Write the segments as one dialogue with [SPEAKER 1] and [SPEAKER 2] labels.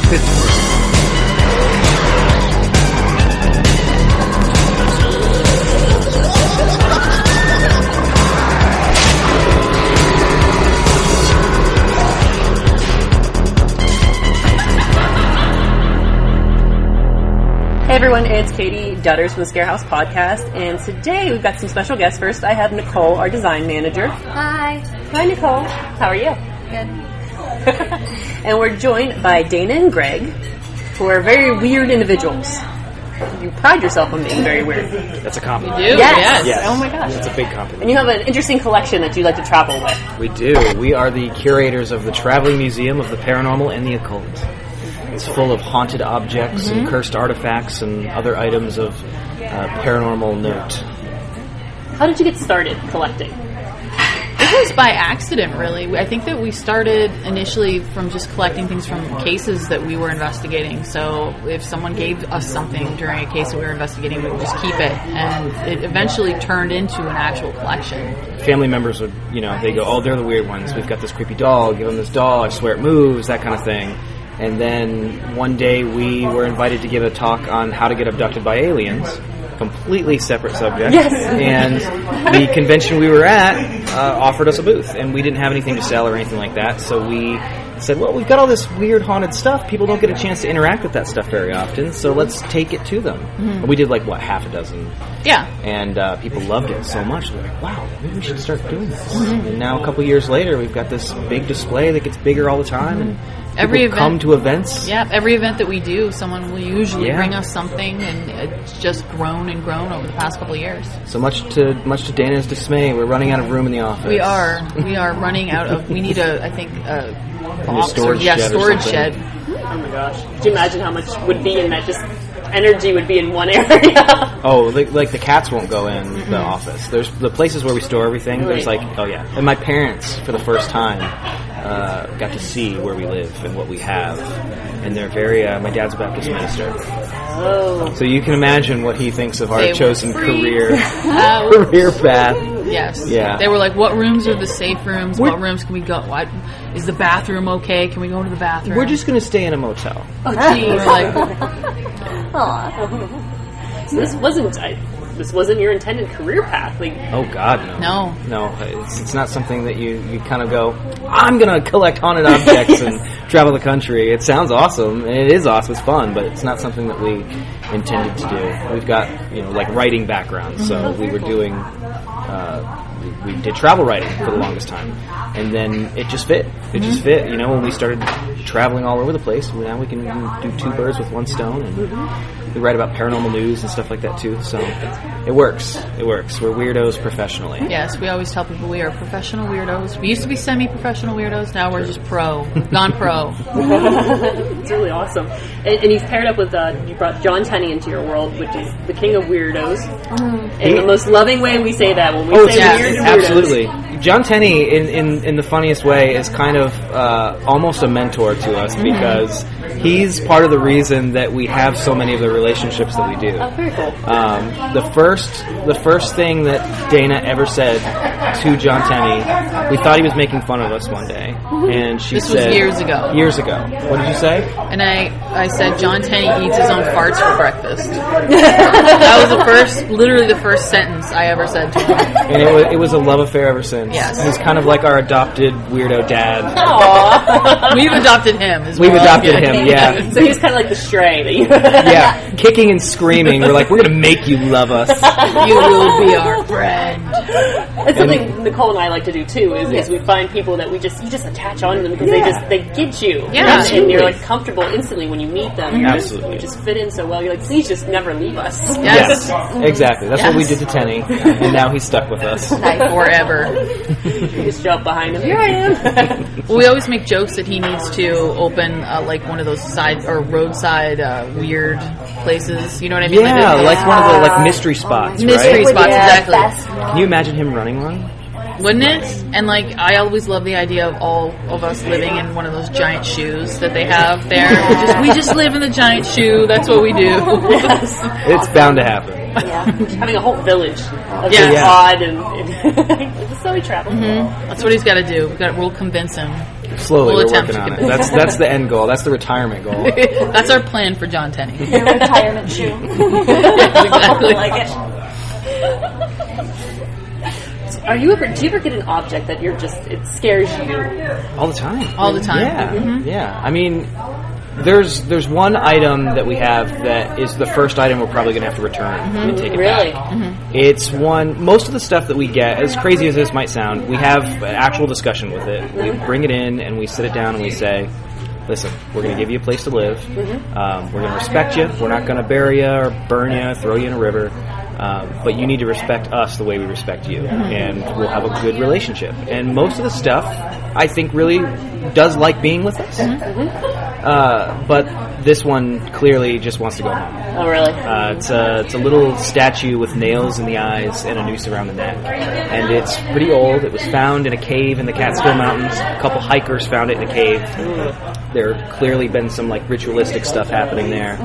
[SPEAKER 1] Pittsburgh.
[SPEAKER 2] Hey everyone, it's Katie Dudders from the ScareHouse podcast, and today we've got some special guests. First, I have Nicole, our design manager.
[SPEAKER 3] Hi.
[SPEAKER 2] Hi, Nicole. How are you?
[SPEAKER 3] Good.
[SPEAKER 2] And we're joined by Dana and Greg, who are very weird individuals. You pride yourself on being very weird.
[SPEAKER 4] That's a compliment.
[SPEAKER 2] You do? Yes. Oh my gosh.
[SPEAKER 4] That's a big compliment.
[SPEAKER 2] And you have an interesting collection that you like to travel with.
[SPEAKER 4] We do. We are the curators of the Traveling Museum of the Paranormal and the Occult. It's full of haunted objects and cursed artifacts and other items of paranormal note.
[SPEAKER 2] How did you get started collecting?
[SPEAKER 5] It was by accident, really. I think that we started initially from just collecting things from cases that we were investigating. So if someone gave us something during a case that we were investigating, we would just keep it. And it eventually turned into an actual collection.
[SPEAKER 4] Family members would, they go, oh, they're the weird ones. We've got this creepy doll. Give them this doll. I swear it moves, that kind of thing. And then one day we were invited to give a talk on how to get abducted by aliens. Completely separate subject.
[SPEAKER 2] Yes.
[SPEAKER 4] And the convention we were at offered us a booth. And we didn't have anything to sell or anything like that. So we said, well, we've got all this weird haunted stuff. People don't get a chance to interact with that stuff very often. So let's take it to them. Mm-hmm. And we did half a dozen.
[SPEAKER 5] Yeah.
[SPEAKER 4] And people loved it so much. They're like, wow, maybe we should start doing this. Mm-hmm. And now a couple years later, we've got this big display that gets bigger all the time. And
[SPEAKER 5] every event,
[SPEAKER 4] come to events.
[SPEAKER 5] Yeah, every event that we do, someone will usually bring us something, and it's just grown and grown over the past couple of years. So
[SPEAKER 4] much to Dana's dismay, we're running out of room in the office.
[SPEAKER 5] We are running out of. We need a box
[SPEAKER 4] storage
[SPEAKER 5] shed.
[SPEAKER 2] Oh my gosh! Could you imagine how much would be in that? Just energy would be in one area.
[SPEAKER 4] Oh, like the cats won't go in the office. There's the places where we store everything. There's and my parents for the first time got to see where we live and what we have, and they're very. My dad's a Baptist minister, so you can imagine what he thinks of our chosen career path.
[SPEAKER 5] Yes.
[SPEAKER 4] Yeah.
[SPEAKER 5] They were like, "What rooms are the safe rooms? What rooms can we go? What is the bathroom okay? Can we go to the bathroom?
[SPEAKER 4] We're just going to stay in a motel."
[SPEAKER 5] Oh, geez. We're like,
[SPEAKER 2] so this wasn't your intended career path.
[SPEAKER 4] Oh God,
[SPEAKER 5] no.
[SPEAKER 4] No, it's not something that you kind of go, I'm going to collect haunted objects and travel the country. It sounds awesome, and it is awesome, it's fun, but it's not something that we intended to do. We've got, writing backgrounds, so we were doing, we did travel writing for the longest time, and then it just fit. It just fit, when we started traveling all over the place. Now we can do two birds with one stone, and we write about paranormal news and stuff like that too, so it works. We're weirdos professionally.
[SPEAKER 5] Yes, we always tell people we are professional weirdos. We used to be semi-professional weirdos, now we're just gone pro.
[SPEAKER 2] It's really awesome. And you've paired up with, you brought John Tenney into your world, which is the king of weirdos. In the most loving way we say that, when we say weird weirdos.
[SPEAKER 4] Absolutely. John Tenney, in the funniest way, is kind of almost a mentor to us because he's part of the reason that we have so many of the relationships that we do.
[SPEAKER 2] Oh, very cool.
[SPEAKER 4] The first thing that Dana ever said to John Tenney, we thought he was making fun of us one day, and she said...
[SPEAKER 5] This was years ago.
[SPEAKER 4] Years ago. What did you say?
[SPEAKER 5] And I said, John Tenney eats his own farts for breakfast. That was literally the first sentence I ever said to him.
[SPEAKER 4] And it was a love affair ever since.
[SPEAKER 5] Yes.
[SPEAKER 4] He's kind of like our adopted weirdo dad.
[SPEAKER 5] Aww. We've adopted him as well.
[SPEAKER 4] We've adopted him, yeah.
[SPEAKER 2] So he's kind of like the stray that you...
[SPEAKER 4] Yeah, kicking and screaming. We're like, we're going to make you love us.
[SPEAKER 5] You will be our friend.
[SPEAKER 2] It's something Nicole and I like to do too, is we find people that you just attach on to them because they get you.
[SPEAKER 5] Yeah.
[SPEAKER 2] And you're like comfortable instantly when you meet them.
[SPEAKER 4] Absolutely.
[SPEAKER 2] You just fit in so well. You're like, please just never leave us.
[SPEAKER 4] Yes, exactly. That's what we did to Tenney, and now he's stuck with us.
[SPEAKER 5] Forever.
[SPEAKER 2] You just jump behind him. Here I am.
[SPEAKER 5] We always make jokes that he needs to open one of those side or roadside weird places. You know what I mean?
[SPEAKER 4] Yeah, like one of the mystery spots.
[SPEAKER 5] Mystery
[SPEAKER 4] right?
[SPEAKER 5] spots, exactly.
[SPEAKER 4] Can you imagine him running one?
[SPEAKER 5] Wouldn't it? And I always love the idea of all of us living in one of those giant shoes that they have there. We just live in the giant shoe. That's what we do.
[SPEAKER 2] Yes.
[SPEAKER 4] It's bound to happen.
[SPEAKER 2] Yeah, having a whole village of odd and so we travel.
[SPEAKER 5] That's what he's got to do. We'll convince him.
[SPEAKER 4] Slowly,
[SPEAKER 5] We'll
[SPEAKER 4] we're
[SPEAKER 5] attempt
[SPEAKER 4] working
[SPEAKER 5] to
[SPEAKER 4] on it. That's the end goal. That's the retirement goal.
[SPEAKER 5] That's our plan for John Tenney.
[SPEAKER 3] Your retirement shoe.
[SPEAKER 5] Exactly.
[SPEAKER 3] I like it.
[SPEAKER 2] Do you ever get an object that it scares you?
[SPEAKER 4] All the time.
[SPEAKER 5] All the time.
[SPEAKER 4] Yeah,
[SPEAKER 5] Mm-hmm.
[SPEAKER 4] yeah. I mean, there's one item that we have that is the first item we're probably going to have to return and take it
[SPEAKER 2] Really?
[SPEAKER 4] back. It's one. Most of the stuff that we get, as crazy as this might sound, we have an actual discussion with it. We bring it in and we sit it down and we say, listen, we're going to give you a place to live. We're going to respect you. We're not going to bury you or burn you, throw you in a river. But you need to respect us the way we respect you, and we'll have a good relationship. And most of the stuff, I think, really does like being with us. But this one clearly just wants to go home.
[SPEAKER 2] Oh, really?
[SPEAKER 4] It's a little statue with nails in the eyes and a noose around the neck. And it's pretty old. It was found in a cave in the Catskill Mountains. A couple hikers found it in a cave. There clearly been some ritualistic stuff happening there.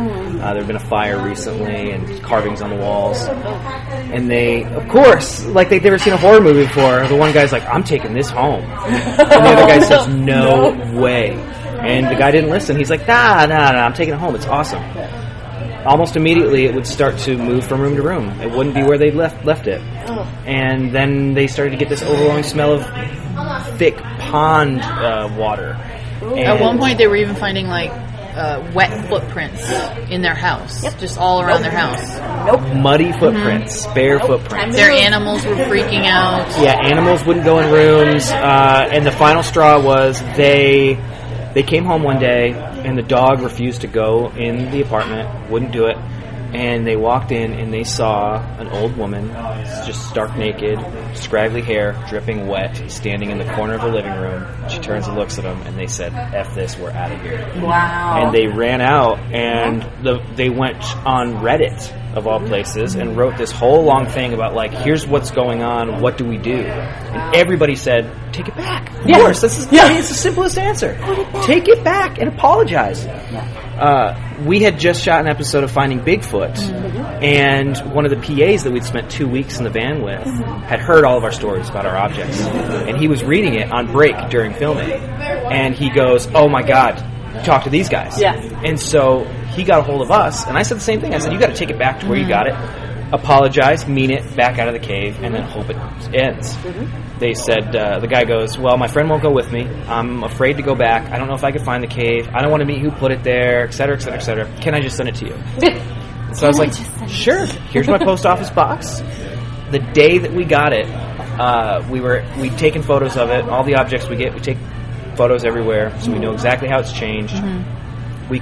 [SPEAKER 4] There's been a fire recently and carvings on the walls. And they, of course, like they've never seen a horror movie before, the one guy's like, I'm taking this home. And the other guy says, no way. And the guy didn't listen. He's like, nah, I'm taking it home. It's awesome. Almost immediately, it would start to move from room to room. It wouldn't be where they left it. And then they started to get this overwhelming smell of thick pond water.
[SPEAKER 5] At one point, they were even finding wet footprints in their house, just all around their house.
[SPEAKER 4] Muddy footprints, bare footprints.
[SPEAKER 5] Their animals were freaking out.
[SPEAKER 4] Yeah, animals wouldn't go in rooms. And the final straw was they came home one day and the dog refused to go in the apartment, wouldn't do it. And they walked in and they saw an old woman, just stark naked, scraggly hair, dripping wet, standing in the corner of the living room. She turns and looks at them and they said, F this, we're out of here.
[SPEAKER 3] Wow.
[SPEAKER 4] And they ran out and they went on Reddit, of all places, and wrote this whole long thing about, here's what's going on, what do we do? And everybody said, take it back. Of course, it's the simplest answer. Take it back and apologize. We had just shot an episode of Finding Bigfoot, and one of the PAs that we'd spent 2 weeks in the van with had heard all of our stories about our objects, and he was reading it on break during filming, and he goes, oh my God, talk to these guys.
[SPEAKER 2] Yeah.
[SPEAKER 4] And so he got a hold of us, and I said the same thing. I said, you got to take it back to where you got it, apologize, mean it, back out of the cave, and then hope it ends. They said, the guy goes, well, my friend won't go with me. I'm afraid to go back. I don't know if I can find the cave. I don't want to meet who put it there, et cetera, et cetera, et cetera. Can I just send it to you? And so I was like, sure. Here's my post office box. The day that we got it, we'd taken photos of it. All the objects we get, we take photos everywhere, so we know exactly how it's changed. We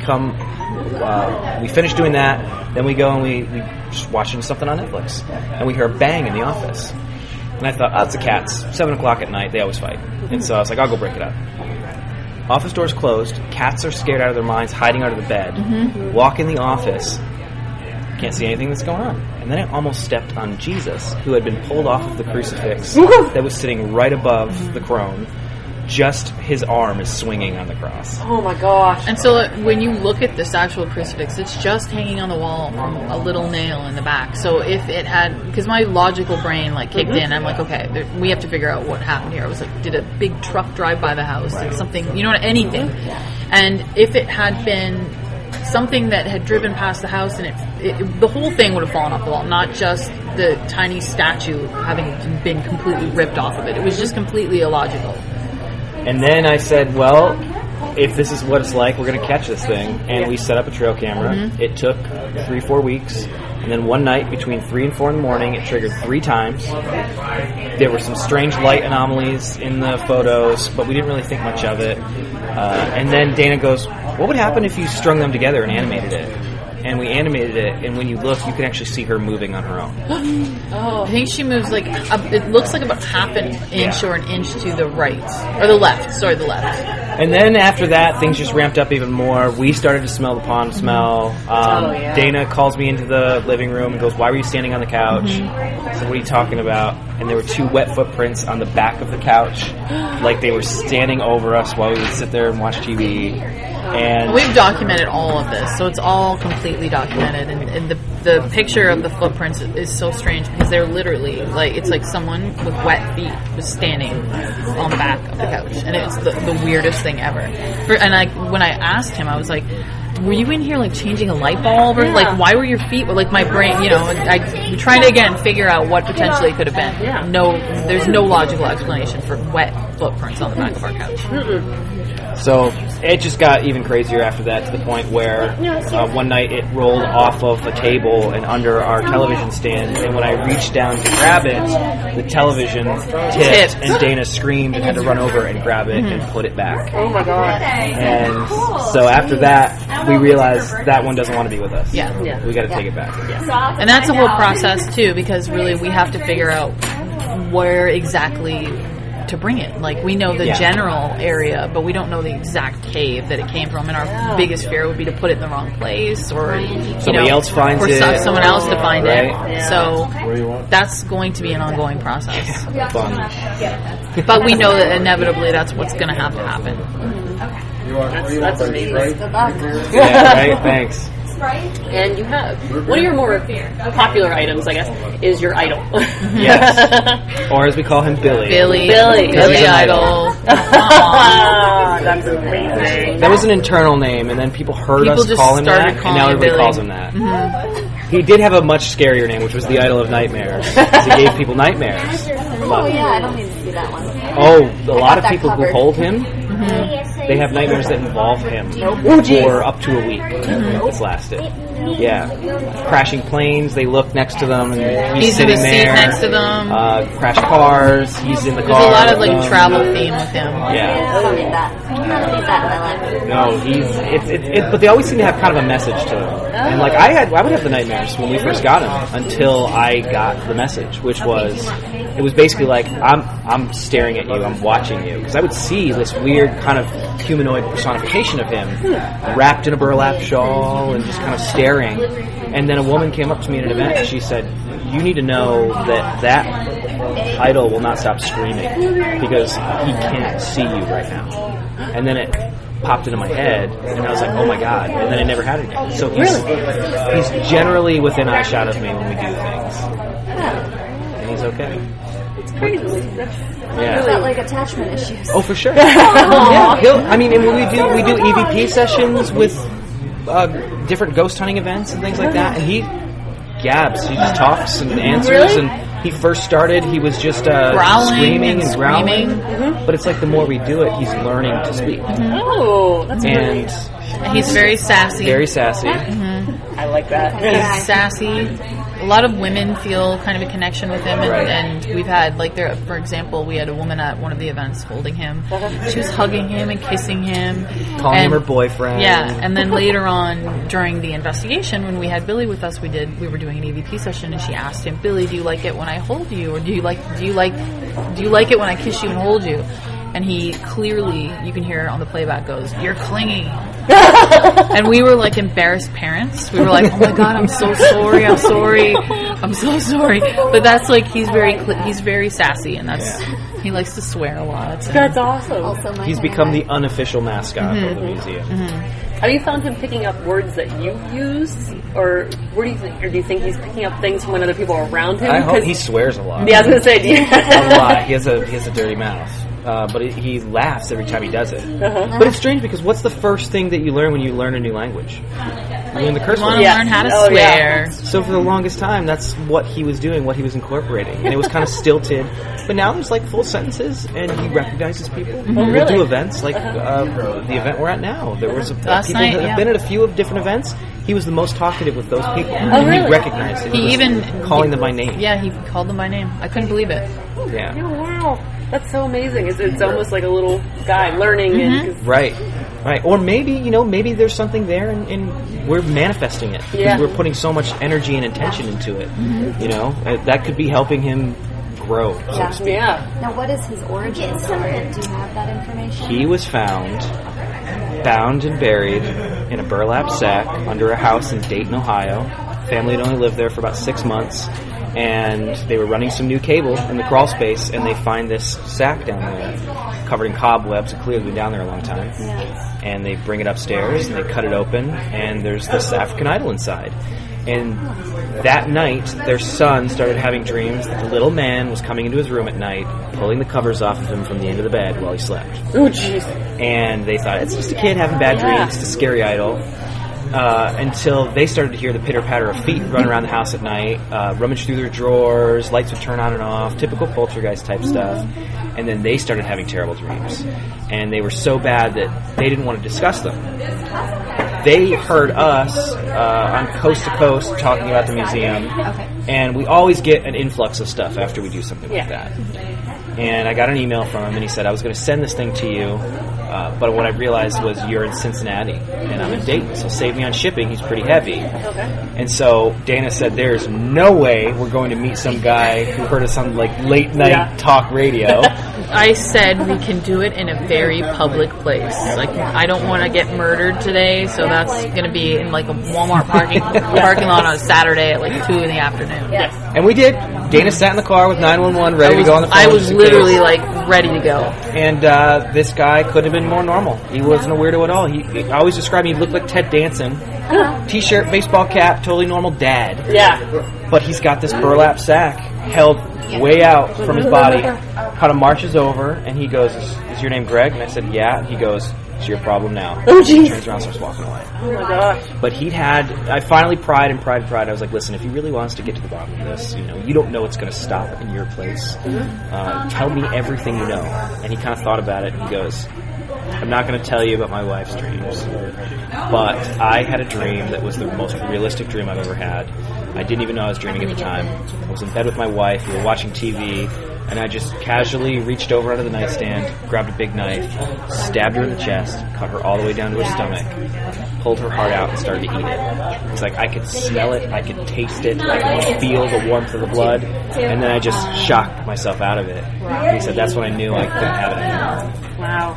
[SPEAKER 4] finish doing that, then we go and we just watching something on Netflix, and we hear a bang in the office. And I thought, it's the cats. 7 o'clock at night, they always fight. And so I was like, I'll go break it up. Office door's closed. Cats are scared out of their minds, hiding under the bed. Walk in the office. Can't see anything that's going on. And then I almost stepped on Jesus, who had been pulled off of the crucifix that was sitting right above the crone. Just his arm is swinging on the cross.
[SPEAKER 2] Oh my gosh.
[SPEAKER 5] And so when you look at this actual crucifix, it's just hanging on the wall from a little nail in the back. So if it had, because my logical brain kicked in, I'm like, okay, we have to figure out what happened here. It was did a big truck drive by the house? Did something, anything. And if it had been something that had driven past the house and the whole thing would have fallen off the wall, not just the tiny statue having been completely ripped off of it. It was just completely illogical.
[SPEAKER 4] And then I said, well, if this is what it's like, we're going to catch this thing. And we set up a trail camera. It took 3-4 weeks. And then one night between 3 and 4 in the morning, it triggered 3 times. There were some strange light anomalies in the photos, but we didn't really think much of it. And then Dana goes, what would happen if you strung them together and animated it? And we animated it, and when you look, you can actually see her moving on her own.
[SPEAKER 5] I think she moves it looks like about half an inch or an inch to the right. Or the left. Sorry, the left.
[SPEAKER 4] And then after that, things just ramped up even more. We started to smell the pond smell. Dana calls me into the living room and goes, why were you standing on the couch? I said, what are you talking about? And there were 2 wet footprints on the back of the couch, like they were standing over us while we would sit there and watch TV. And
[SPEAKER 5] we've documented all of this, so it's all completely documented. And the picture of the footprints is so strange because they're literally it's like someone with wet feet was standing on the back of the couch, and it's the weirdest thing ever. When I asked him, I was like, were you in here like changing a light bulb, or like why were your feet? Like my brain, I'm trying to again figure out what potentially could have been.
[SPEAKER 2] Yeah.
[SPEAKER 5] No, there's no logical explanation for wet footprints on the back of our couch.
[SPEAKER 4] So it just got even crazier after that, to the point where one night it rolled off of a table and under our television stand, and when I reached down to grab it, the television tipped, and Dana screamed and had to run over and grab it and put it back.
[SPEAKER 2] Oh my god.
[SPEAKER 4] And so after that, we realized that one doesn't want to be with us.
[SPEAKER 5] Yeah.
[SPEAKER 4] We got to take it back.
[SPEAKER 5] And that's a whole process too, because really we have to figure out where exactly to bring it. Like, we know the general area, but we don't know the exact cave that it came from, and our biggest fear would be to put it in the wrong place, or
[SPEAKER 4] somebody else finds it,
[SPEAKER 5] or someone else to find it.
[SPEAKER 2] Yeah.
[SPEAKER 5] So that's going to be an ongoing process.
[SPEAKER 4] Fun.
[SPEAKER 5] But we know that inevitably that's what's going to have to happen.
[SPEAKER 2] That's amazing.
[SPEAKER 3] Good luck.
[SPEAKER 4] Yeah, right? Thanks.
[SPEAKER 2] And you have one of your more popular items, I guess, is your idol.
[SPEAKER 4] Yes. Or as we call him, Billy.
[SPEAKER 5] Billy Idol.
[SPEAKER 2] That's amazing.
[SPEAKER 4] That was an internal name, and then people heard
[SPEAKER 5] People
[SPEAKER 4] us
[SPEAKER 5] just
[SPEAKER 4] call him that,
[SPEAKER 5] started
[SPEAKER 4] and
[SPEAKER 5] calling
[SPEAKER 4] now
[SPEAKER 5] him
[SPEAKER 4] everybody
[SPEAKER 5] Billy.
[SPEAKER 4] calls him that. He did have a much scarier name, which was the Idol of Nightmares. He gave people nightmares.
[SPEAKER 3] Oh, yeah, I don't need to see that one.
[SPEAKER 4] Oh, a lot of
[SPEAKER 3] that
[SPEAKER 4] people who
[SPEAKER 3] covered.
[SPEAKER 4] hold him, they have nightmares that involve him for up to a week. It's lasted. Yeah. Crashing planes, they look next to them, and he's
[SPEAKER 5] in the
[SPEAKER 4] sitting
[SPEAKER 5] seat
[SPEAKER 4] there.
[SPEAKER 5] next to them.
[SPEAKER 4] Crash cars, he's in the car.
[SPEAKER 5] There's a lot of
[SPEAKER 4] with them.
[SPEAKER 5] travel theme with him.
[SPEAKER 4] Yeah.
[SPEAKER 3] I don't need that. I don't need that in my life.
[SPEAKER 4] No, but they always seem to have kind of a message to them. And like I would have the nightmares when we first got him until I got the message, which was, it was basically like, I'm staring at you, I'm watching you, because I would see this weird kind of humanoid personification of him wrapped in a burlap shawl and just kind of staring. And then a woman came up to me at an event and she said, you need to know that idol will not stop screaming because he can't see you right now. And then it popped into my head, and I was like, oh my god, and then I never had it again. So he's generally within eyeshot of me when we do things. And he's okay.
[SPEAKER 2] It's crazy.
[SPEAKER 3] Is that like attachment issues?
[SPEAKER 4] Oh, for sure. Yeah, and when we do EVP sessions with different ghost hunting events and things like that, and he gabs, he just talks and answers, and he first started, he was just screaming and growling, but it's like the more we do it, he's learning to speak.
[SPEAKER 2] Oh, that's
[SPEAKER 4] And
[SPEAKER 5] He's very sassy.
[SPEAKER 4] Very sassy.
[SPEAKER 2] I like that.
[SPEAKER 5] He's sassy. A lot of women feel kind of a connection with him, and we've had, like, for example, we had a woman at one of the events holding him. She was hugging him and kissing him.
[SPEAKER 4] Calling him her boyfriend.
[SPEAKER 5] Yeah, and then later on, during the investigation, when we had Billy with us, we were doing an EVP session, and she asked him, Billy, do you like it when I hold you? Or do you like it when I kiss you and hold you? And he clearly, you can hear it on the playback, goes, you're clingy. And we were like embarrassed parents. We were like, oh my god, I'm so sorry, I'm so sorry. But that's like, he's very sassy, and he likes to swear a lot. So.
[SPEAKER 2] That's awesome.
[SPEAKER 3] Also,
[SPEAKER 4] He's become the unofficial mascot of the museum.
[SPEAKER 2] Have you found him picking up words that you use, or what do you think? Or do you think he's picking up things from when other people are around him?
[SPEAKER 4] I hope he swears a lot.
[SPEAKER 2] Yeah, I was gonna say,
[SPEAKER 4] A lot. He has a dirty mouth. But he laughs every time he does it. But it's strange because what's the first thing that you learn when you learn a new language? You learn the curse
[SPEAKER 5] You want
[SPEAKER 4] word.
[SPEAKER 5] to learn how to swear.
[SPEAKER 2] Yeah.
[SPEAKER 4] So for the longest time, that's what he was doing, what he was incorporating. And it was kind of stilted. But now there's like full sentences, and he recognizes people. We'll do events like the event we're at now. There was people
[SPEAKER 5] Last night,
[SPEAKER 4] that have been at a few of different events. He was the most talkative with those people.
[SPEAKER 2] Oh, really?
[SPEAKER 4] He recognized it.
[SPEAKER 5] He even
[SPEAKER 4] calling them by name.
[SPEAKER 5] Yeah, he called them by name. I couldn't believe it.
[SPEAKER 4] Yeah.
[SPEAKER 2] Oh, wow. That's so amazing. It's almost like a little guy learning. And
[SPEAKER 4] Right. Or maybe there's something there, and we're manifesting it.
[SPEAKER 2] Yeah.
[SPEAKER 4] We're putting so much energy and intention into it. That could be helping him grow. So to speak.
[SPEAKER 2] Yeah.
[SPEAKER 3] Now, what is his origin story? Do you have that information?
[SPEAKER 4] He was found, bound and buried in a burlap sack under a house in Dayton, Ohio, family had only lived there for about 6 months, and they were running some new cable in the crawl space, and they find this sack down there covered in cobwebs. It clearly been down there a long time. And they bring it upstairs, and they cut it open, and there's this African idol inside. And that night, their son started having dreams that the little man was coming into his room at night, pulling the covers off of him from the end of the bed while he slept.
[SPEAKER 2] Oh, jeez.
[SPEAKER 4] And they thought, it's just a kid having bad dreams, it's a scary idol. Until they started to hear the pitter-patter of feet run around the house at night, rummage through their drawers, lights would turn on and off, typical poltergeist type stuff. And then they started having terrible dreams. And they were so bad that they didn't want to discuss them. They heard us on Coast to Coast talking about the museum, and we always get an influx of stuff after we do something like that. And I got an email from him, and he said, I was going to send this thing to you, but what I realized was you're in Cincinnati, and I'm in Dayton, so save me on shipping. He's pretty heavy. And so Dana said, there's no way we're going to meet some guy who heard us on like late night talk radio.
[SPEAKER 5] I said we can do it in a very public place. Like, I don't want to get murdered today, so that's going to be in like a Walmart parking lot on a Saturday at like 2 in the afternoon.
[SPEAKER 2] Yes.
[SPEAKER 4] And we did. Dana sat in the car with 911 ready to go on the phone.
[SPEAKER 5] I was literally like ready to go.
[SPEAKER 4] And this guy couldn't have been more normal. He wasn't a weirdo at all. He I always described him, he looked like Ted Danson. T-shirt, baseball cap, totally normal dad.
[SPEAKER 2] Yeah.
[SPEAKER 4] But he's got this burlap sack held way out from his body. Kind of marches over, and he goes, is your name Greg? And I said, yeah. And he goes, it's your problem now.
[SPEAKER 2] Oh, jeez.
[SPEAKER 4] He turns around and starts walking away.
[SPEAKER 2] Oh, my gosh.
[SPEAKER 4] But I finally pried. I was like, listen, if he really wants to get to the bottom of this, you don't know what's going to stop in your place. Tell me everything you know. And he kind of thought about it, and he goes, I'm not going to tell you about my wife's dreams, but I had a dream that was the most realistic dream I've ever had. I didn't even know I was dreaming at the time. I was in bed with my wife, we were watching TV, and I just casually reached over under the nightstand, grabbed a big knife, stabbed her in the chest, cut her all the way down to her stomach, pulled her heart out, and started to eat it. It's like I could smell it, I could taste it, I could feel the warmth of the blood, and then I just shocked myself out of it. And he said that's when I knew I couldn't have it anymore.
[SPEAKER 2] Wow.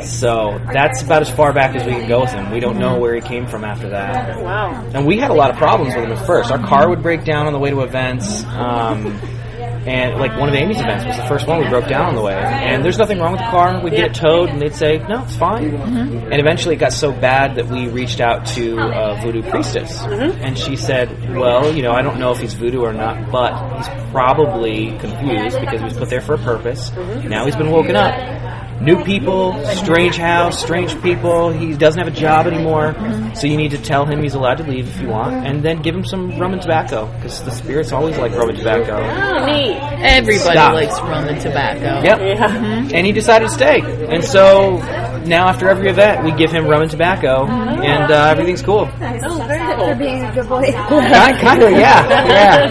[SPEAKER 4] So that's about as far back as we can go with him. We don't know where he came from after that.
[SPEAKER 2] Wow.
[SPEAKER 4] And we had a lot of problems with him at first. Our car would break down on the way to events. And like one of Amy's events was the first one we broke down on the way. And there's nothing wrong with the car. We'd get it towed, and they'd say, no, it's fine. And eventually it got so bad that we reached out to a voodoo priestess. And she said, well, I don't know if he's voodoo or not, but he's probably confused because he was put there for a purpose. Now he's been woken up. New people, strange house, strange people. He doesn't have a job anymore. So you need to tell him he's allowed to leave if you want, and then give him some rum and tobacco, because the spirits always like rum and tobacco.
[SPEAKER 2] Oh, neat.
[SPEAKER 5] Everybody likes rum and tobacco.
[SPEAKER 4] Yep. Yeah. And he decided to stay. And so now after every event, we give him rum and tobacco, and everything's cool.
[SPEAKER 2] Oh, very cool.
[SPEAKER 3] For being a good boy.
[SPEAKER 4] Kind of, yeah.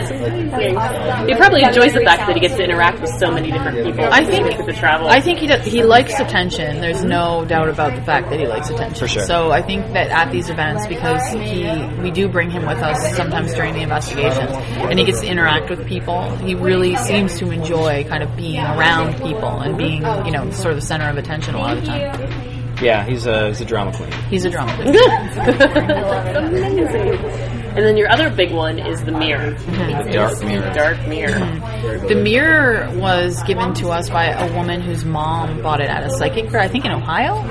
[SPEAKER 2] He probably enjoys the fact that he gets to interact with so many different people.
[SPEAKER 5] I think
[SPEAKER 2] with the travel.
[SPEAKER 5] I think he likes attention. There's no doubt about the fact that he likes attention.
[SPEAKER 4] For sure.
[SPEAKER 5] So I think that at these events, because we do bring him with us sometimes during the investigations, and he gets to interact with people, he really seems to enjoy kind of being around people and being, sort of the center of attention a lot of the time.
[SPEAKER 4] Yeah, he's a drama queen.
[SPEAKER 5] He's a drama queen.
[SPEAKER 2] Amazing. And then your other big one is the mirror.
[SPEAKER 4] The dark mirror.
[SPEAKER 2] Dark mirror.
[SPEAKER 5] The mirror was given to us by a woman whose mom bought it at a psychic fair, I think in Ohio.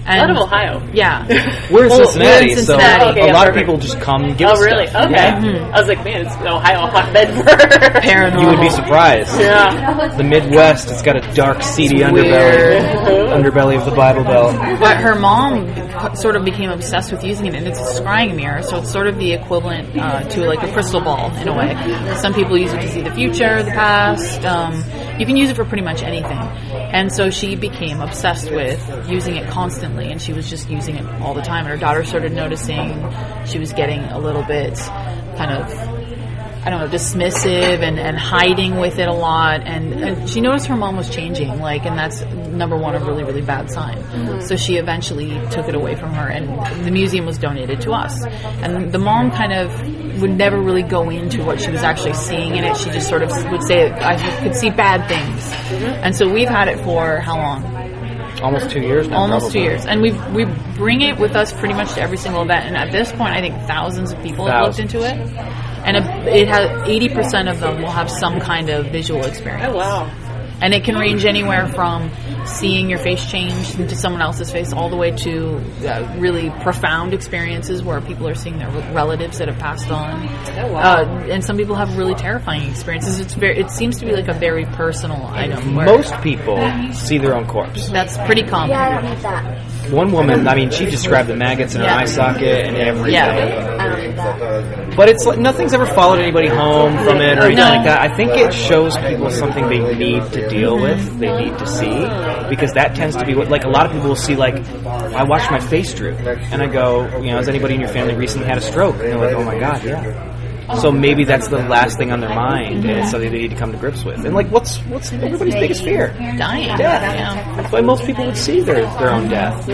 [SPEAKER 5] And
[SPEAKER 2] out of Ohio.
[SPEAKER 5] Yeah.
[SPEAKER 4] We're in Cincinnati,
[SPEAKER 5] we're in
[SPEAKER 4] so
[SPEAKER 5] Cincinnati.
[SPEAKER 4] a lot of people just come and give us
[SPEAKER 2] really?
[SPEAKER 4] stuff.
[SPEAKER 2] Okay.
[SPEAKER 4] Yeah.
[SPEAKER 2] I was like, man, it's Ohio hotbed for
[SPEAKER 5] Paranormal.
[SPEAKER 4] You would be surprised.
[SPEAKER 2] Yeah.
[SPEAKER 4] The Midwest, it's got a dark, seedy underbelly of the Bible Belt.
[SPEAKER 5] But her mom sort of became obsessed with using it, and it's a scrying mirror, so it's sort of the equivalent to like a crystal ball in a way. Some people use it to see the future, the past. You can use it for pretty much anything. And so she became obsessed with using it constantly, and she was just using it all the time. And her daughter started noticing she was getting a little bit kind of, dismissive and hiding with it a lot. And she noticed her mom was changing, and that's, number one, a really, really bad sign. So she eventually took it away from her, and the museum was donated to us. And the mom kind of would never really go into what she was actually seeing in it. She just sort of would say, I could see bad things. And so we've had it for how long?
[SPEAKER 4] almost 2 years now.
[SPEAKER 5] Almost
[SPEAKER 4] probably.
[SPEAKER 5] 2 years. And we bring it with us pretty much to every single event. And at this point, I think thousands of people have looked into it. And it has 80% of them will have some kind of visual experience.
[SPEAKER 2] Oh, wow.
[SPEAKER 5] And it can range anywhere from seeing your face change into someone else's face all the way to really profound experiences where people are seeing their relatives that have passed on.
[SPEAKER 2] Oh, wow.
[SPEAKER 5] And some people have really terrifying experiences. It seems to be like a very personal item. Where
[SPEAKER 4] Most people see their own corpse.
[SPEAKER 5] that's pretty common.
[SPEAKER 3] Yeah, I don't need that.
[SPEAKER 4] One woman, I mean, she described the maggots in her eye socket and everything.
[SPEAKER 5] Yeah.
[SPEAKER 3] I don't need that.
[SPEAKER 4] But it's like nothing's ever followed anybody home from it or anything like that. I think it shows people something they need to deal with, they need to see, because that tends to be what, like, a lot of people will see, like, I watch my face droop, and I go, has anybody in your family recently had a stroke? And they're like, oh my God, yeah. So maybe that's the last thing on their mind, and it's something they need to come to grips with. And like, what's everybody's biggest fear?
[SPEAKER 5] Dying.
[SPEAKER 4] Death.
[SPEAKER 5] Yeah.
[SPEAKER 4] That's why most people would see their own death.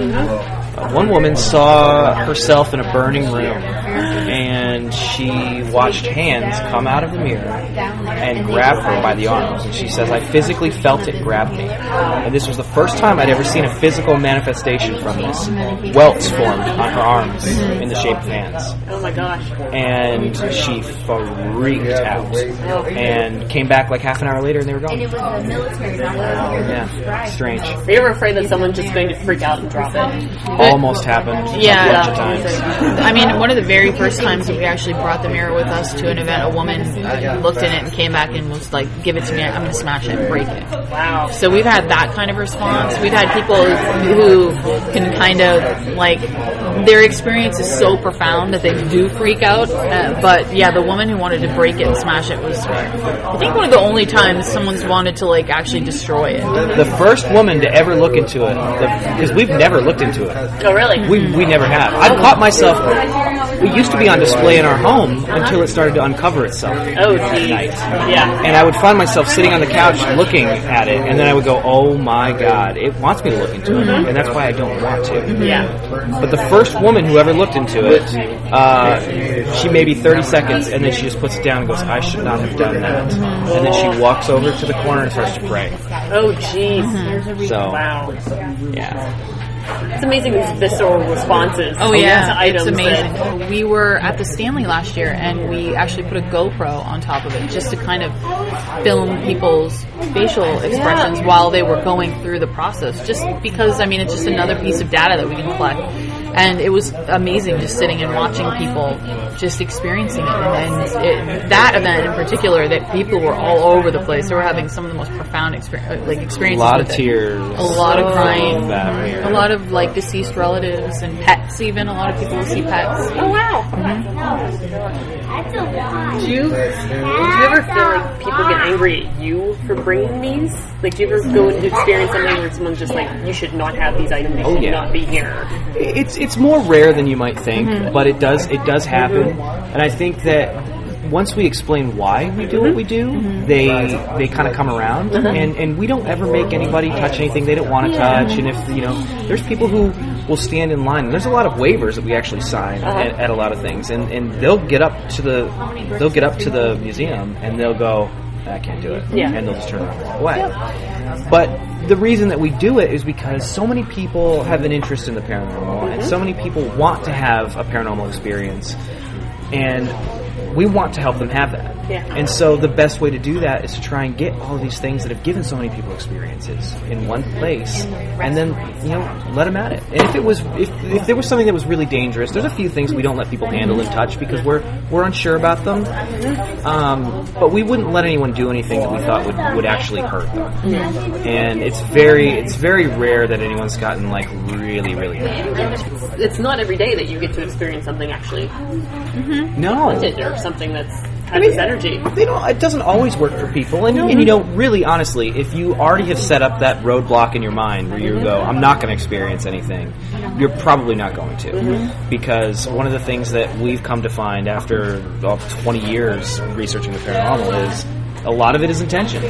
[SPEAKER 4] One woman saw herself in a burning room, and she watched hands come out of the mirror and grab her by the arms. And she says, I physically felt it grab me. And this was the first time I'd ever seen a physical manifestation from this. Welts formed on her arms in the shape of hands.
[SPEAKER 2] Oh my gosh.
[SPEAKER 4] And she freaked out and came back like half an hour later and they were gone.
[SPEAKER 3] And it was a military
[SPEAKER 4] Yeah, strange.
[SPEAKER 2] Are you ever afraid that someone's just going to freak out and drop it?
[SPEAKER 4] Almost happened a bunch of times.
[SPEAKER 5] I mean, one of the very first times that we actually brought the mirror with us to an event, a woman looked in it and came back and was like, give it to me, I'm going to smash it and break it.
[SPEAKER 2] Wow.
[SPEAKER 5] So we've had that kind of response. We've had people who can kind of, like, their experience is so profound that they do freak out. But yeah, the woman who wanted to break it and smash it was, I think, one of the only times someone's wanted to, like, actually destroy it.
[SPEAKER 4] The first woman to ever look into it, because we've never looked into it.
[SPEAKER 2] Oh, really?
[SPEAKER 4] We never have. I've caught myself. It used to be on display in our home until it started to uncover itself
[SPEAKER 2] Oh,
[SPEAKER 4] at
[SPEAKER 2] geez.
[SPEAKER 4] night.
[SPEAKER 2] Yeah.
[SPEAKER 4] And I would find myself sitting on the couch looking at it, and then I would go, oh my God, it wants me to look into it. And that's why I don't want to.
[SPEAKER 2] Yeah.
[SPEAKER 4] But the first woman who ever looked into it, she maybe 30 seconds, and then she just puts it down and goes, I should not have done that. And then she walks over to the corner and starts to pray.
[SPEAKER 2] Oh, jeez.
[SPEAKER 4] So,
[SPEAKER 2] Wow.
[SPEAKER 4] yeah.
[SPEAKER 2] It's amazing these visceral responses.
[SPEAKER 5] Oh
[SPEAKER 2] to
[SPEAKER 5] yeah,
[SPEAKER 2] items
[SPEAKER 5] it's amazing.
[SPEAKER 2] that-
[SPEAKER 5] We were at the Stanley last year, and we actually put a GoPro on top of it just to kind of film people's facial expressions while they were going through the process. Just because, I mean, it's just another piece of data that we can collect. And it was amazing just sitting and watching people just experiencing it. And that event in particular, that people were all over the place. They were having some of the most profound experiences.
[SPEAKER 4] A lot of
[SPEAKER 5] with it.
[SPEAKER 4] tears.
[SPEAKER 5] A lot of crying.
[SPEAKER 4] That.
[SPEAKER 5] A lot of, like, deceased relatives and pets even. A lot of people will see pets.
[SPEAKER 2] Oh, wow. Do you ever feel like people get angry at you for bringing these? Like, do you ever go into experience something where someone's just like, you should not have these items, they should not be here?
[SPEAKER 4] It's more rare than you might think, but it does happen. And I think that once we explain why we do what we do, they kind of come around, and we don't ever make anybody touch anything they don't want to touch. And if there's people who will stand in line. And there's a lot of waivers that we actually sign at a lot of things, and they'll get up to the museum and they'll go, I can't do it, and they'll just turn around and walk away. Yeah. But the reason that we do it is because so many people have an interest in the paranormal, and so many people want to have a paranormal experience, and we want to help them have that. Yeah. And so the best way to do that is to try and get all of these things that have given so many people experiences in one place, and then let them at it. And if there was something that was really dangerous, there's a few things we don't let people handle and touch because we're unsure about them. But we wouldn't let anyone do anything that we thought would actually hurt them. And it's very rare that anyone's gotten like really, really hurt.
[SPEAKER 2] It's not every day that you get to experience something actually
[SPEAKER 4] No.
[SPEAKER 2] or something that's has this energy.
[SPEAKER 4] It doesn't always work for people, and really, honestly, if you already have set up that roadblock in your mind where you go, I'm not going to experience anything, you're probably not going to, because one of the things that we've come to find after 20 years researching the paranormal is a lot of it is intention.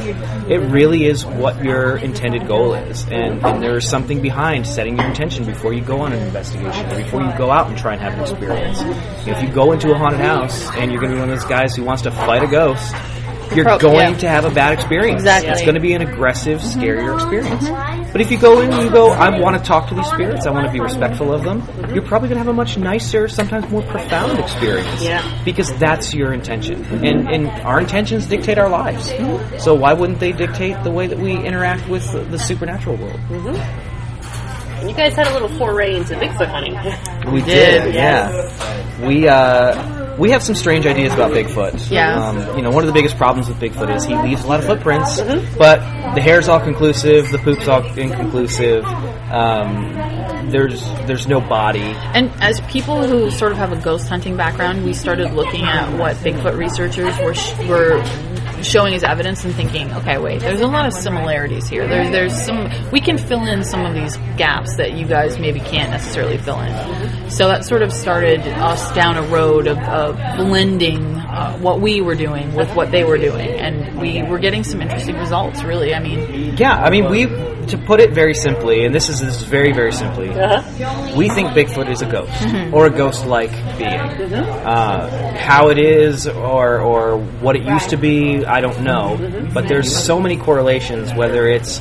[SPEAKER 4] It really is what your intended goal is, and there's something behind setting your intention before you go on an investigation, or before you go out and try and have an experience. If you go into a haunted house and you're going to be one of those guys who wants to fight a ghost, you're going to have a bad experience.
[SPEAKER 5] Exactly.
[SPEAKER 4] It's going to be an aggressive, scarier experience. But if you go in and you go, I want to talk to these spirits, I want to be respectful of them, you're probably going to have a much nicer, sometimes more profound experience.
[SPEAKER 2] Yeah.
[SPEAKER 4] Because that's your intention. And our intentions dictate our lives. So why wouldn't they dictate the way that we interact with the supernatural world?
[SPEAKER 2] And you guys had a little foray into Bigfoot hunting.
[SPEAKER 4] We did, yeah. We have some strange ideas about Bigfoot.
[SPEAKER 5] Yeah.
[SPEAKER 4] One of the biggest problems with Bigfoot is he leaves a lot of footprints, but the hair's all conclusive, the poop's all inconclusive. There's no body.
[SPEAKER 5] And as people who sort of have a ghost hunting background, we started looking at what Bigfoot researchers were showing as evidence and thinking, okay, wait, there's a lot of similarities here. There's some, we can fill in some of these gaps that you guys maybe can't necessarily fill in. So that sort of started us down a road of blending what we were doing with what they were doing, and we were getting some interesting results, really.
[SPEAKER 4] To put it very simply, and this is very, very simply, we think Bigfoot is a ghost, or a ghost-like being. How it is, or what it used to be, I don't know. But there's so many correlations, whether it's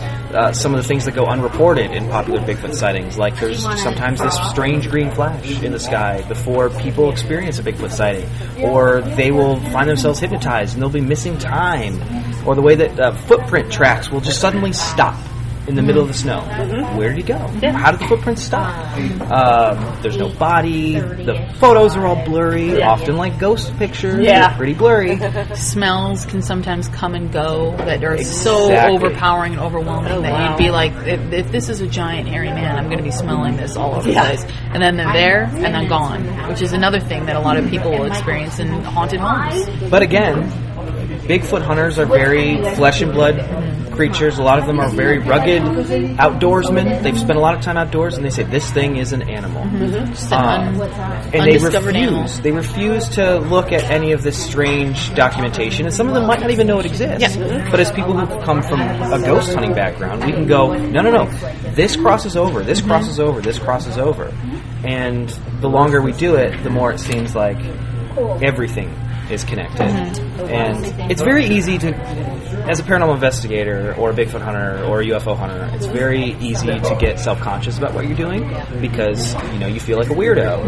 [SPEAKER 4] some of the things that go unreported in popular Bigfoot sightings, like there's sometimes this strange green flash in the sky before people experience a Bigfoot sighting, or they will find themselves hypnotized and they'll be missing time, or the way that footprint tracks will just suddenly stop in the middle of the snow. Where did he go? How did the footprints stop? There's no body. The photos are all blurry, often like ghost pictures. They're pretty blurry.
[SPEAKER 5] Smells can sometimes come and go that are so overpowering and overwhelming that you'd be like, if this is a giant hairy man, I'm going to be smelling this all over the place. And then they're there and then gone, which is another thing that a lot of people will experience in haunted homes.
[SPEAKER 4] But again, Bigfoot hunters are very flesh and blood creatures. A lot of them are very rugged outdoorsmen. They've spent a lot of time outdoors, and they say this thing is an animal. And they refuse to look at any of this strange documentation, and some of them might not even know it exists. But as people who come from a ghost hunting background, we can go, no, this crosses over, this crosses over, this crosses over. And the longer we do it, the more it seems like everything is connected. And it's very easy to, as a paranormal investigator or a Bigfoot hunter or a UFO hunter, it's very easy to get self-conscious about what you're doing because, you feel like a weirdo.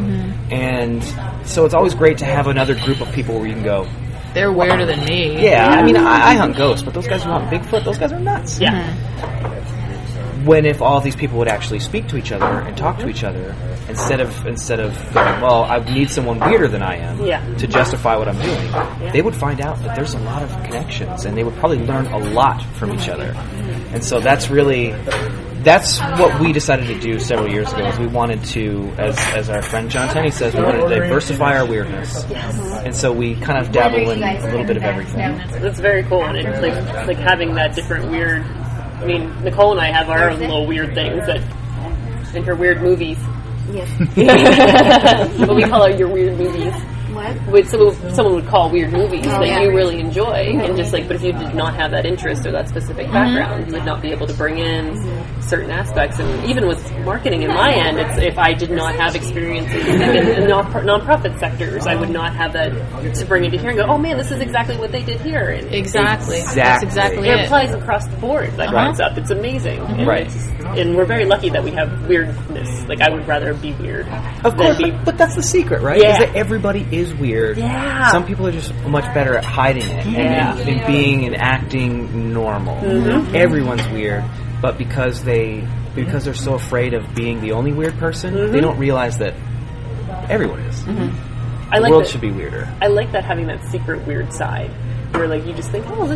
[SPEAKER 4] And so it's always great to have another group of people where you can go,
[SPEAKER 5] they're weirder than me.
[SPEAKER 4] Yeah, I hunt ghosts, but those guys who hunt Bigfoot, those guys are nuts. When if all these people would actually speak to each other and talk to each other instead of going, well, I need someone weirder than I am to justify what I'm doing, they would find out that there's a lot of connections, and they would probably learn a lot from each other. And so that's what we decided to do several years ago. Is we wanted to, as our friend John Tenney says, we wanted to diversify our weirdness. And so we kind of dabble in a little bit of everything.
[SPEAKER 2] That's very cool, and it's like having that different weird. I mean, Nicole and I have our own little weird things that in her weird movies. What we call your weird movies. What? Someone would call weird movies that you really enjoy, and just but if you did not have that interest or that specific background, you would not be able to bring in certain aspects. And even with marketing in my end, it's if I did not have experiences in non-profit sectors, I would not have that to bring into here and go, oh man, this is exactly what they did here. And
[SPEAKER 5] Exactly. That's exactly it.
[SPEAKER 2] It applies across the board, that kind of stuff. It's amazing. And we're very lucky that we have weirdness. I would rather be weird.
[SPEAKER 4] Of course, but that's the secret, right? Is that everybody is weird. Some people are just much better at hiding it and being and acting normal. Everyone's weird, but because they're so afraid of being the only weird person, they don't realize that everyone is. The world should be weirder.
[SPEAKER 2] I like that, having that secret weird side. Where you just think, oh,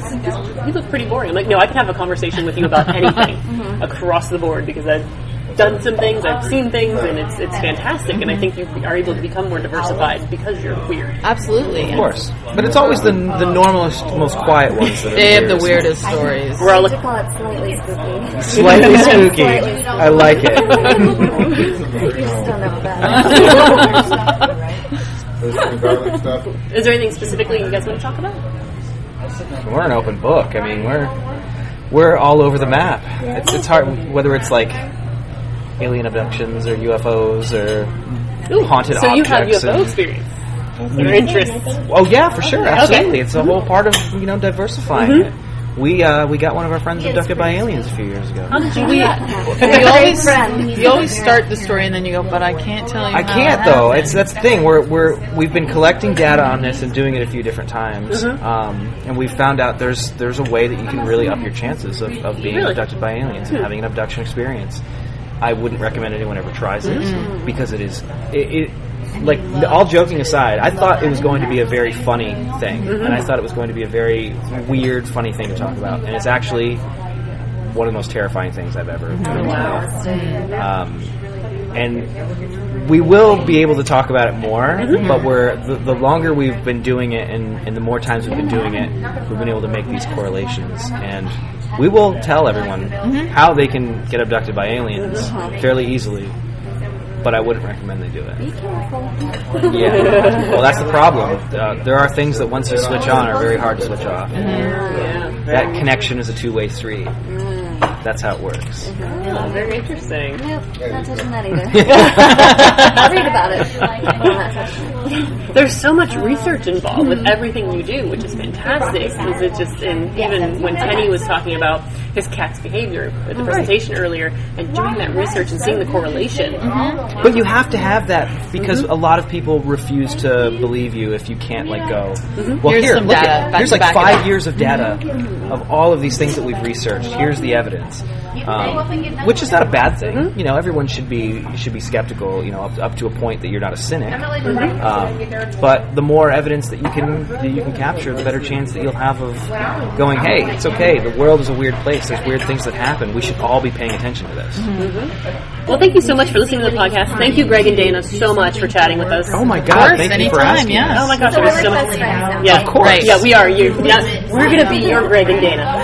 [SPEAKER 2] you look pretty boring. I'm like, no, I can have a conversation with you about anything across the board because I've done some things, I've seen things, and it's fantastic. And I think you are able to become more diversified because you're weird.
[SPEAKER 5] Absolutely,
[SPEAKER 4] of course. But it's always the normalest, most quiet ones that are
[SPEAKER 5] they have the weirdest stories.
[SPEAKER 3] We're all looking call it slightly spooky.
[SPEAKER 4] Slightly spooky. I like it.
[SPEAKER 3] You just don't know about
[SPEAKER 2] it. Is there anything specifically you guys want to talk about?
[SPEAKER 4] We're an open book. I mean, we're all over the map. It's hard, whether it's alien abductions or UFOs or haunted objects. So
[SPEAKER 2] you have UFO experience. Your interests.
[SPEAKER 4] Oh yeah, for sure, absolutely. Okay. It's a whole part of diversifying it. We got one of our friends abducted by aliens a few years ago.
[SPEAKER 2] How did you do that?
[SPEAKER 5] You always start the story and then you go, but I can't tell you.
[SPEAKER 4] I can't though. That's the thing. We've been collecting data on this and doing it a few different times, and we found out there's a way that you can really up your chances of being abducted by aliens and having an abduction experience. I wouldn't recommend anyone ever tries it because it is like, all joking aside, I thought it was going to be a very funny thing, and I thought it was going to be a very weird, funny thing to talk about, and it's actually one of the most terrifying things I've ever done. And we will be able to talk about it more, but the longer we've been doing it and the more times we've been doing it, we've been able to make these correlations, and we will tell everyone how they can get abducted by aliens fairly easily. But I wouldn't recommend they do it.
[SPEAKER 3] Be careful.
[SPEAKER 4] Yeah. Well, that's the problem. There are things that once you switch on are very hard to switch off. That connection is a two-way street. That's how it works.
[SPEAKER 2] Oh, very interesting.
[SPEAKER 3] Nope, not touching that either. I'll read about it. I'm not touching it.
[SPEAKER 2] There's so much research involved with everything you do, which is fantastic. Because it just, and even when Tenney was talking about his cat's behavior at the presentation earlier, and doing that research and seeing the correlation.
[SPEAKER 4] But you have to have that because a lot of people refuse to believe you if you can't let go. Well,
[SPEAKER 5] Here's some data.
[SPEAKER 4] Here's like 5 years of data of all of these things that we've researched. Here's the evidence, which is not a bad thing. You know, everyone should be skeptical. You know, up to a point that you're not a cynic. But the more evidence that you can capture, the better chance that you'll have of going, hey, it's okay. The world is a weird place. There's weird things that happen. We should all be paying attention to this.
[SPEAKER 2] Well, thank you so much for listening to the podcast. Thank you, Greg and Dana, so much for chatting with us.
[SPEAKER 4] Oh my God! Thank you for asking.
[SPEAKER 5] Yeah.
[SPEAKER 2] Oh my gosh,
[SPEAKER 3] So
[SPEAKER 2] it
[SPEAKER 3] we're
[SPEAKER 2] was so
[SPEAKER 3] like
[SPEAKER 2] much.
[SPEAKER 3] best friends now.
[SPEAKER 2] Yeah,
[SPEAKER 4] Of course.
[SPEAKER 2] Right. Yeah, we are. We're going to be your Greg and Dana.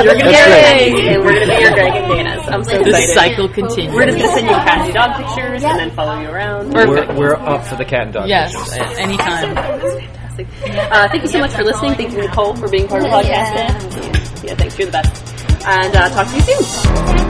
[SPEAKER 2] You're going to be
[SPEAKER 4] That's
[SPEAKER 2] Greg,
[SPEAKER 4] great.
[SPEAKER 2] and we're going to be your Greg and Dana's. I'm so
[SPEAKER 5] The
[SPEAKER 2] excited.
[SPEAKER 5] cycle continues.
[SPEAKER 2] We're just going to send you cat and dog pictures and then follow you around.
[SPEAKER 4] We're up for the cat and dog.
[SPEAKER 5] Yes,
[SPEAKER 4] pictures.
[SPEAKER 5] at any time.
[SPEAKER 2] That's fantastic. Thank you so much for listening. Thank you, Nicole, for being part of the podcast. Yeah, thanks. You're the best. And talk to you soon.